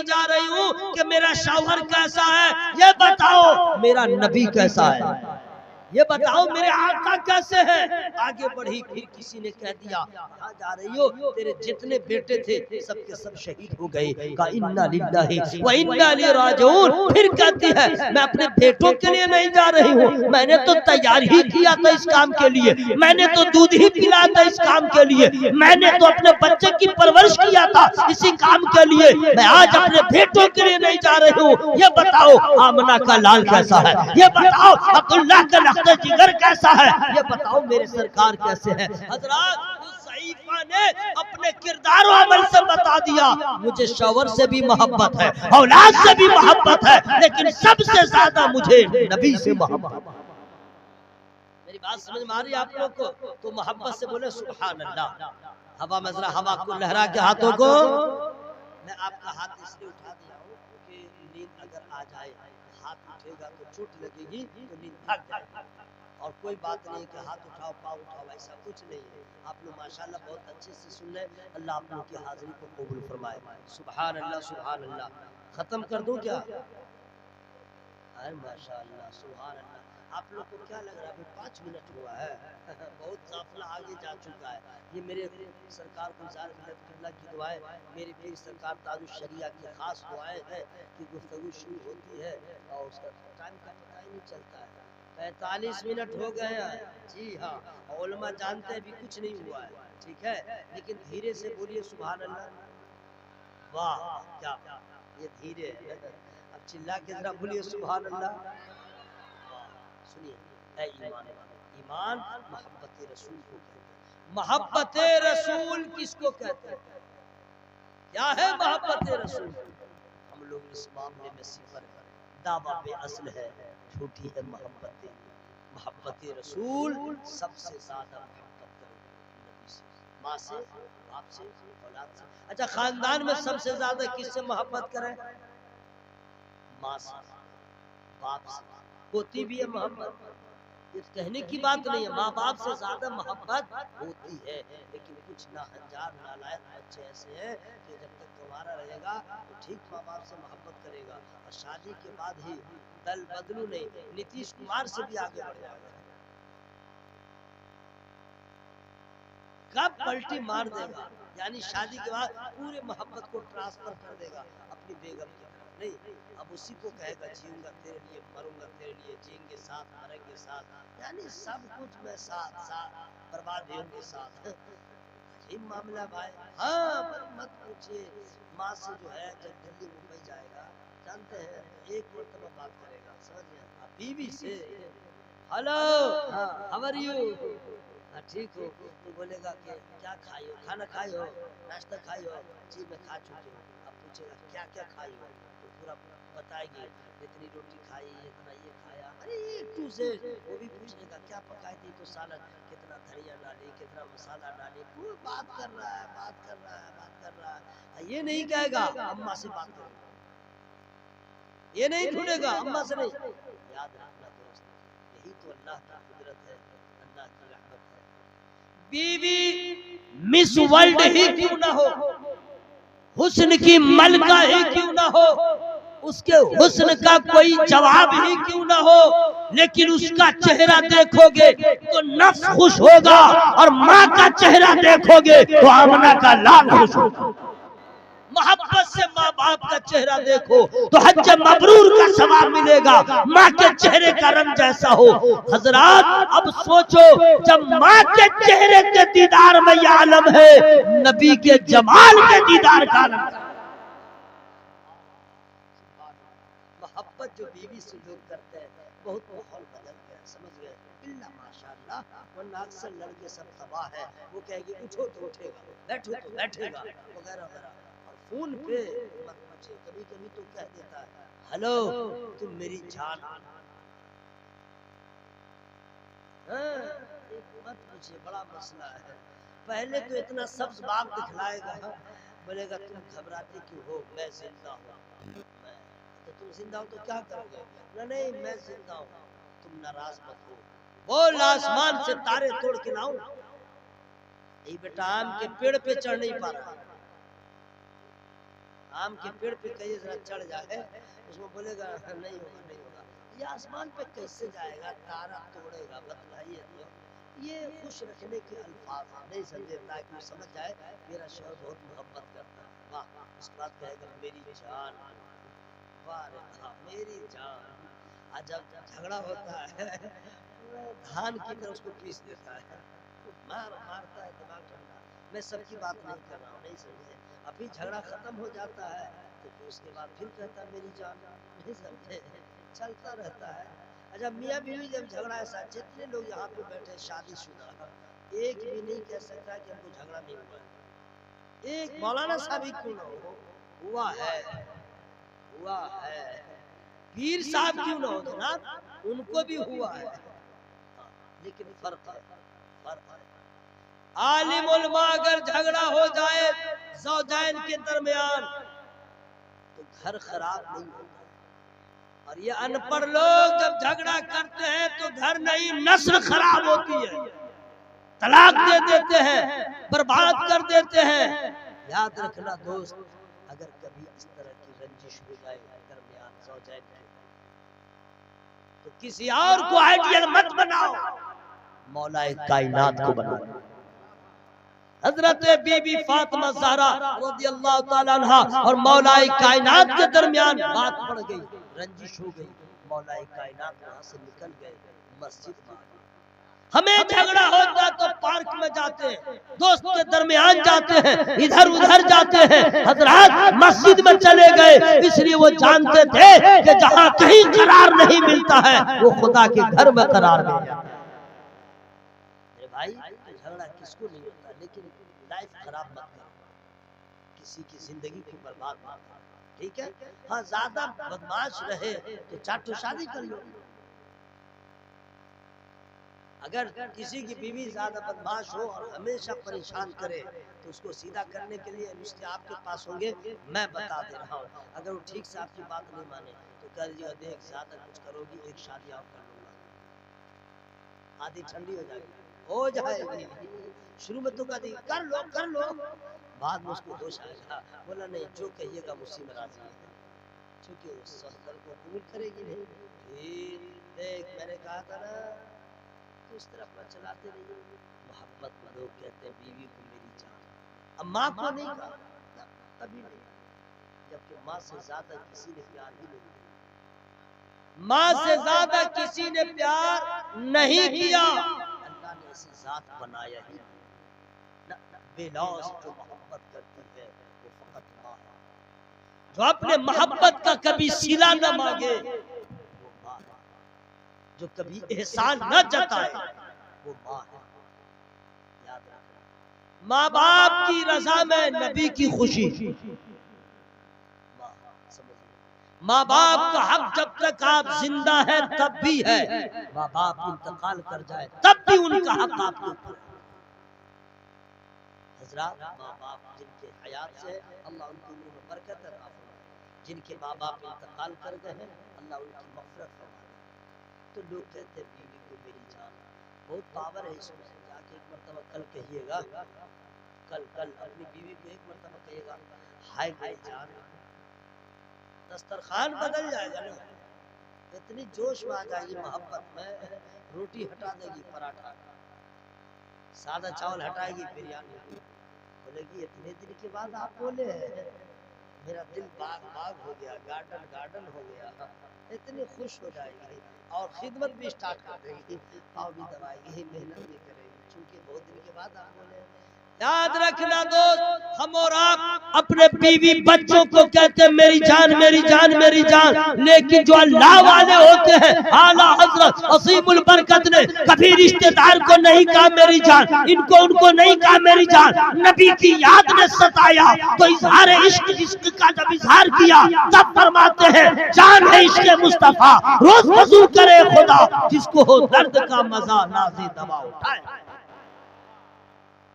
जा रही हूँ कि मेरा शौहर कैसा है, ये बताओ मेरा नबी कैसा है, ये बताओ मेरे आका कैसे हैं। आगे बढ़ी, फिर किसी ने कह दिया कहाँ जा रही हो, तेरे जितने बेटे थे सबके सब शहीद हो गए। कहा इन्ना लिल्लाहि व इन्ना इलैहि राजिऊन। फिर कहती है मैं अपने बेटों के लिए नहीं जा रही हूँ, मैंने तो तैयारी ही किया था इस काम के लिए, मैंने तो दूध ही पिलाया था इस काम के लिए, मैंने तो अपने बच्चे की परवरिश किया था इसी काम के लिए, मैं आज अपने बेटों के लिए नहीं जा रही हूँ। ये बताओ आमना का लाल कैसा है, ये बताओ अब्दुल्लाह का जिगर कैसा है, ये बताओ मेरे सरकार कैसे हैं। हजरात उस ज़ईफ़ा ने अपने किरदार और अमल से बता दिया मुझे शौहर से भी मोहब्बत है, औलाद से भी मोहब्बत है, लेकिन सबसे ज्यादा मुझे नबी से मोहब्बत। मेरी बात समझ में आ रही है आप लोग को? तो मोहब्बत से बोले सुभान अल्लाह। हवा में जरा हवा को लहरा के हाथों को, मैं आपका हाथ इसलिए उठा दिया हूँ कि नींद अगर आ जाए, हाथ उठेगा तो चोट लगेगी तो नींद भाग जाएगी। और कोई बात नहीं कि हाथ उठाओ पाँव उठाओ, ऐसा कुछ नहीं है। आप लोग माशाल्लाह बहुत अच्छे से सुन लें, अल्लाह आप लोग की हाजिरी को कबूल फरमाए। सुभान अल्लाह सुभान अल्लाह। खत्म कर दूं क्या? अरे माशाल्लाह सुभान अल्लाह। आप लोग को क्या लग रहा है अभी 5 मिनट हुआ है? बहुत काफिला आगे जा चुका है। ये मेरे सरकार गुलजार किबला की दुआएं, मेरे पीर सरकार ताजुश शरिया की खास दुआएं हैं कि गुफ्तगू शुरू होती है और उसका टाइम का पता ही नहीं चलता है। 45 मिनट हो गए हैं। जी हाँ, उलमा जानते हैं भी कुछ नहीं हुआ है, ठीक है, लेकिन धीरे से बोलिए सुभान अल्लाह। वाह क्या ये धीरे है, अब चिल्ला के जरा बोलिए सुभान अल्लाह। सुनिए, ऐ ईमान वालों, ईमान मोहब्बत रसूल को कहते हैं। मोहब्बत रसूल किसको कहते हैं? क्या है मोहब्बत रसूल? हम लोग इस मामले में सिफर है, दावा पे असल है, झूठी है मोहब्बत। मोहब्बत रसूल सबसे ज्यादा मोहब्बत करो नबी से, माँ से, बाप से, औलाद से। अच्छा, खानदान में सबसे ज्यादा किससे मोहब्बत करें? माँ से, बाप से। होती भी है मोहब्बत, ये कहने की बात नहीं है, माँ बाप से ज्यादा मोहब्बत होती है, लेकिन कुछ नाहंजार नालायक बच्चे ऐसे हैं कि जब तक तुम्हारा रहेगा तो ठीक माँ बाप से मोहब्बत करेगा, और शादी के बाद ही दल बदलू नहीं, नीतीश कुमार से भी आगे बढ़ जाएगा, कब पलटी मार देगा, यानी शादी के बाद पूरे मोहब्बत को ट्रांसफर कर देगा अपनी बेगम की तरफ। नहीं, अब उसी को कहेगा जीऊंगा तेरे लिए, मरूंगा तेरे लिए, जिएंगे साथ मरेंगे साथ, यानी सब कुछ में साथ साथ, बर्बाद भी होंगे साथ। अजीब मामला भाई। हाँ मत पूछिए, माँ से जो है जब दिल्ली मुंबई जाएगा, जानते हैं एक मरतबा बात करेगा, समझिए, बीवी से हेलो हाउ आर यू, ठीक हो, तो बोलेगा कि क्या खाई हो, खाना खाई हो, नाश्ता खाई हो, जी मैं खा चुकी हूँ। अब पूछेगा क्या क्या खाई हो, तो पूरा बताएगी, इतनी रोटी खाई, इतना ये खाया, अरे टू से वो भी पूछेगा क्या पकाई थी, तो सालन, कितना धनिया डाली, कितना मसाला डाली, पूरा बात कर रहा है, बात कर रहा है, बात कर रहा है। ये नहीं कहेगा अम्मा से बात करेगा, ये नहीं ढूंढेगा अम्मा से नहीं। याद रखना दोस्त, यही तो अल्लाह की कुदरत है, अल्लाह की रहमत है। बीवी मिस वर्ल्ड ही क्यों ना हो, हुस्न की मलका ही क्यों ना हो, उसके हुस्न का कोई जवाब ही क्यों ना हो, लेकिन उसका चेहरा देखोगे तो नफ्स खुश होगा, और माँ का चेहरा देखोगे तो आमना का लाल खुश होगा। मोहब्बत से माँ बाप का चेहरा देखो तो हज मबरूर का सवाब मिलेगा, माँ के चेहरे का रंग जैसा हो। हजरात अब सोचो, जब माँ के चेहरे के दीदार में यह आलम है, नबी के जमाल के दीदार का आलम। मोहब्बत जो बीवी से लोग करते हैं, बहुत माहौल बदल गया, समझ गए, इल्ला माशाअल्लाह, वरना अक्सर लड़के सब तबाह है, वो कहेंगे उठो तो उठेगा, बैठो तो बैठेगा, वगैरह वगैरह। फोन पे मत पूछे, कभी कभी तो कह देता है हेलो तुम मेरी जान, मत पूछिए, बड़ा मसला है। पहले तो इतना सब्ज बाग दिखलाएगा, बोलेगा तुम घबराते क्यों हो, मैं जिंदा हूँ। तो तुम जिंदा हो तो क्या करोगे? नहीं मैं जिंदा हूँ, तुम नाराज मत हो, बोल आसमान से तारे तोड़ के लाऊं। ये बेटा आम के पेड़ पे चढ़ नहीं पा रहा, आम के पेड़ पे कहीं जरा चढ़ जाए, उसमें बोलेगा नहीं होगा नहीं होगा, ये आसमान पे कैसे जाएगा, तारा तोड़ेगा, बतलाइए। तो ये खुश रखने के अल्फाज नहीं समझे, ताकि समझ जाए मेरा शौहर बहुत मोहब्बत करता है। वाह, उस बात कहेगा मेरी जान, वाह रे वाह मेरी जान। आज जब झगड़ा होता है धान की तरह उसको पीस देता है, मारता है दिमाग ठंडा। मैं सबकी बात नहीं कर रहा हूँ, नहीं समझे। अभी झगड़ा खत्म हो जाता है तो फिर उसके बाद फिर कहता है मेरी जान, नहीं समझे, चलता रहता है। अच्छा, मियाँ बीवी जब झगड़ा ऐसा, जितने लोग यहाँ पे बैठे शादीशुदा, एक भी नहीं कह सकता कि हमको झगड़ा नहीं हुआ है। एक मौलाना साहब ही क्यों ना हो, हुआ है, हुआ है। पीर साहब क्यों ना हो जनाब, उनको भी हुआ है। लेकिन फर्क है, फर्क है। आलिम उलमा अगर झगड़ा हो जाए ज़ौजैन के दरमियान तो घर खराब नहीं होता, और ये अनपढ़ लोग जब झगड़ा करते हैं तो घर नहीं नस्ल खराब होती है, तलाक दे देते हैं, बर्बाद कर देते हैं। याद रखना दोस्त, अगर कभी इस तरह की रंजिश हो जाए दरमियान ज़ौजैन के तो किसी और को आइडियल मत बनाओ, मौलाए कायनात को बनाओ। हजरत बीबी फातिमा ज़हरा रज़ियल्लाहु ताला अन्हा और मौलाए कायनात के दरमियान बात पड़ गई, रंजिश हो गई, मौलाए कायनात वहां से निकल गए मस्जिद में। हमें झगड़ा होता तो पार्क में जाते हैं, दोस्त के दरमियान जाते हैं, इधर उधर जाते हैं। हजरत मस्जिद में चले गए, इसलिए वो जानते थे कि जहां कहीं करार नहीं मिलता है वो खुदा के घर में करार मिल जाता है। भाई झगड़ा किसको नहीं होता, लेकिन लाइफ खराब मत करो, किसी की जिंदगी को बर्बाद मत करो, ठीक है। हाँ, ज्यादा बदमाश रहे तो चाटो शादी कर लो। अगर किसी की बीवी ज्यादा बदमाश हो और हमेशा परेशान करे तो उसको सीधा करने के लिए नुस्खे आपके पास होंगे, मैं बता दे रहा हूँ। अगर वो ठीक से आपकी बात नहीं माने तो कह दीजिएगा देख ज्यादा कुछ करोगी एक शादी और कर लूंगा, आधी ठंडी हो जाएगी। शुरू में तो कहती कर लो, बाद में उसको होश आएगा, बोला नहीं जो कहिएगा मुझसे में राजी है, क्योंकि उस सहदर को कबूल करेगी नहीं। फिर देख मैंने कहा था ना, तो इस तरह अपना चलाते रहिए। मोहब्बत में लोग कहते हैं बीवी को मेरी जान, अब माँ को नहीं कहा कभी नहीं, जबकि माँ से ज्यादा किसी ने प्यार ही नहीं किया, माँ से ज्यादा किसी ने प्यार नहीं किया। अल्लाह ने ऐसी जात बनाया ही ना, बेलौस जो मोहब्बत करती है वो फकत माँ है, जो अपने मोहब्बत का कभी सिला न मांगे वो माँ है, जो कभी एहसान न जताए वो माँ है। याद रखना, माँ बाप की रजा में नबी की खुशी, माँ बाप का हक जब तक आप जिंदा है तब भी है, माँ बाप इंतकाल कर जाए तब भी उनका हक आपके ऊपर। हजरात, माँ बाप जिनके हयात से अल्लाह उनकी उम्र में बरकत अता फरमाए, जिनके माँ बाप इंतकाल कर गए हैं अल्लाह उनकी मग़फ़िरत फरमाए। तो लोग कहते हैं बीवी को मेरी जान, बहुत पावर है इसमें। जाके एक मरतबा कल कहिएगा, कल अपनी बीवी को एक मरतबा कहिएगा हाय मेरी जान, दस्तरखान बदल जाएगा ना, इतनी जोश में आ जाएगी मोहब्बत में, रोटी हटा देगी पराठा, सादा चावल हटाएगी बिरयानी, बोलेगी इतने दिन के बाद आप बोले हैं, मेरा दिल बाग हो गया, गार्डन हो गया, इतनी खुश हो जाएगी और खिदमत भी स्टार्ट कर देगी, पाव भी दबाएगी, मेहनत भी करेगी, क्योंकि बहुत दिन के बाद आप बोले। याद रखना दोस्त, हम और आप अपने बीवी बच्चों को कहते हैं मेरी जान मेरी जान मेरी जान, लेकिन जो अल्लाह वाले होते हैं, आला हजरत असीमुल बरकत ने कभी रिश्तेदार को नहीं कहा मेरी जान, इनको उनको नहीं कहा मेरी जान, नबी की याद ने सताया तो इजहार इश्क का जब इजहार किया तब फरमाते हैं जान है इश्क मुस्तफा, रोज वजू करे खुदा, जिसको हो दर्द का मजा नाज़े दवा उठाए।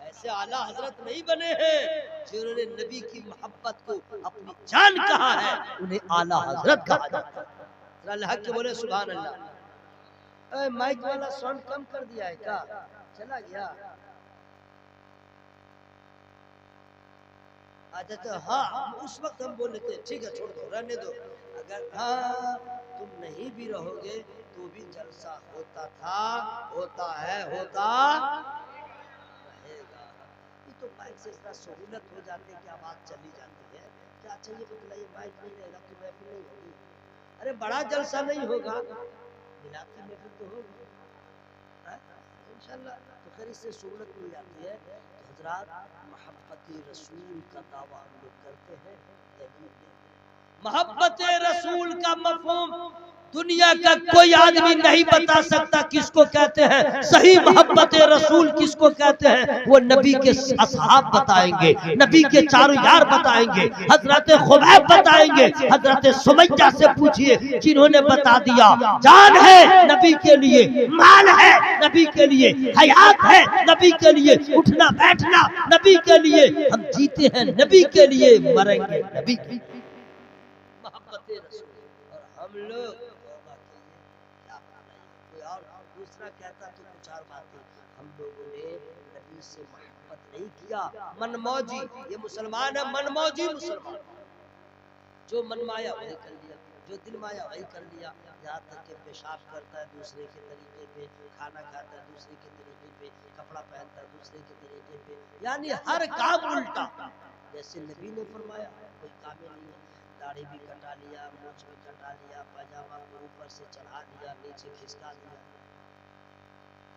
ऐसे आला हजरत नहीं बने हैं जिन्होंने नबी की मोहब्बत को अपनी जान कहा है, उन्हें आला हजरत कहा जाता है। अल्लाह के बोले सुभान अल्लाह। माइक वाला साउंड कम कर दिया है क्या, चला गया? अच्छा तो हाँ उस वक्त हम बोल लेते ठीक है छोड़ दो रहने दो। अगर हाँ तुम नहीं भी रहोगे तो भी जलसा होता था, होता है, होता रहेगा। ये तो माइक से इतना सहूलत हो जाती है कि आवाज चली जाती है। क्या चाहिए बतलाइए, माइक नहीं रहेगा तो महफिल नहीं होगी। अरे बड़ा जलसा नहीं होगा, मिलाद की महफिल तो होगी इंशाल्लाह। तो खैर इससे सहूलत मिल जाती है। तो हजरात मोहब्बत रसूल का दावा हम लोग करते हैं, दलील मोहब्बत रसूल का मफहूम दुनिया का कोई आदमी नहीं बता सकता किसको कहते हैं। सही मोहब्बत रसूल किसको कहते हैं वो नबी के असहाब बताएंगे, नबी के चारों यार बताएंगे, हजरत खुबैब बताएंगे। हजरत सुमैया से पूछिए जिन्होंने बता दिया जान है नबी के लिए, माल है नबी के लिए, हयात है नबी के लिए, उठना बैठना नबी के लिए, हम जीते हैं नबी के लिए, मरेंगे नबी के लिए। मोहब्बत रसूल और हम लोग तौबा कीजिए, क्या बताइए कोई और दूसरा कहता तो कुछ और बात है। हम लोगों ने नबी से मोहब्बत नहीं किया, मनमौजी। ये मुसलमान है मनमौजी मुसलमान, जो मनमाया वही कर लिया, जो दिल माया वही कर लिया। यहाँ तक कि पेशाब करता है दूसरे के तरीके पे, खाना खाता है दूसरे के तरीके पे, कपड़ा पहनता है दूसरे के तरीके पे, यानी हर काम उल्टा। जैसे नबी ने फरमाया कोई काम नहीं है। दाढ़ी भी कटा लिया, मूछ भी कटा लिया, पजामा को ऊपर से चढ़ा दिया, नीचे खिसका दिया,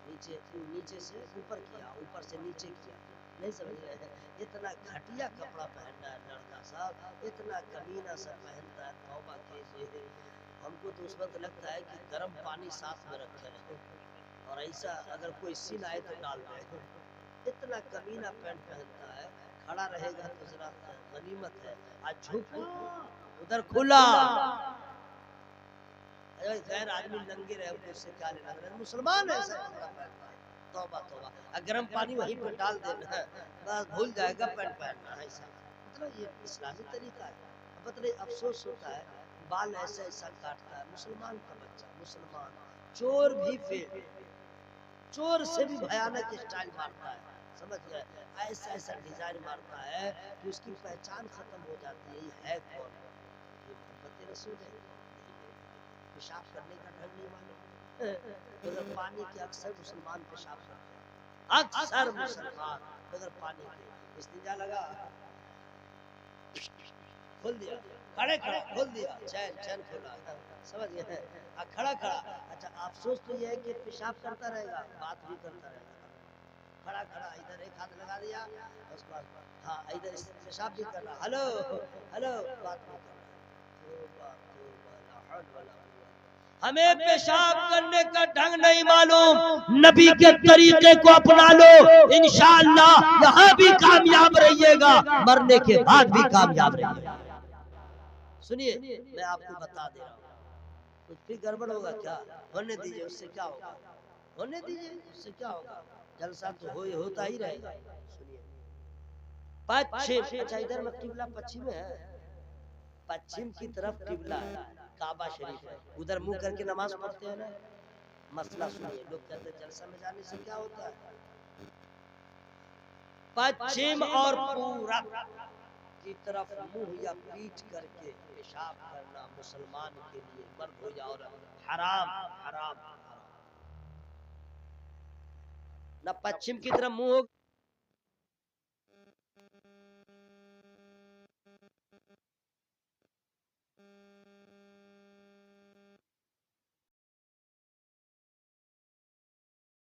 नीचे नीचे से ऊपर किया, ऊपर से नीचे किया। नहीं समझ रहे हैं? इतना घटिया कपड़ा पहनना है लड़का साहब, इतना कमीना सा पहनता है। तौबा कीजिए। हमको तो उस वक्त लगता है कि गर्म पानी साथ में रखे हैं और ऐसा अगर कोई सीन आए तो डाल रहे। इतना कमीना पैंट पहनता है, खड़ा रहेगा तो जरा गनीमत है। आज झुका उधर खुला, गैर आदमी नंगे रहे उससे क्या लेना, मुसलमान है ऐसा कपड़ा पहनता है। तौबा तौबा, गर्म पानी वहीं पर डाल देना है, बस भूल जाएगा पैंट पहनना है ऐसा। मतलब ये इस्लामी तरीका है। मतलब अफसोस होता है बाल ऐसा ऐसा काटता है मुसलमान का बच्चा, मुसलमान चोर भी फेल, चोर से भी भयानक स्टाइल मारता है, समझ गए? ऐसा ऐसा डिजाइन मारता है कि उसकी पहचान खत्म हो जाती है। ये है कौन? ये मोहब्बत रसूल है। पेशाब करने का ढंग नहीं मालूम, बगैर पानी के अक्सर मुसलमान पेशाब करते हैं, अक्सर मुसलमान बगैर पानी के। इस्तिंजा लगा खोल दिया, खड़े खड़ा खोल दिया, चैन चैन खोला, समझ गए? खड़ा खड़ा। अच्छा अफसोस तो ये है कि पेशाब करता रहेगा, बात भी करता रहेगा। खड़ा खड़ा इधर एक हाथ लगा दिया, उसके बाद हाँ इधर पेशाब भी कर रहा, हेलो हेलो बात भी कर रहा। हमें पेशाब करने का ढंग नहीं मालूम, नबी के तरीके को अपना लो, इंशाअल्लाह यहाँ भी कामयाब रहिएगा, मरने के बाद भी कामयाब रहिएगा। सुनिए मैं आपको बता दे रहा हूँ, कुछ भी गड़बड़ होगा क्या? होने दीजिए, उससे क्या होगा? होने दीजिए, उससे क्या होगा? जलसा तो होता ही रहेगा। सुनिए पश्चिम, अच्छा इधर में किबला पश्चिम है, पश्चिम की तरफ किबला है, काबा शरीफ है, उधर मुंह करके नमाज पढ़ते हैं ना। मसला सुनिए, लोग कहते हैं जलसा में जाने से क्या होता है। पश्चिम और पूरब की तरफ मुंह या पीठ करके पेशाब करना मुसलमान के लिए, मर्द हो या औरत, हराम हराम। न पश्चिम की तरफ मुंह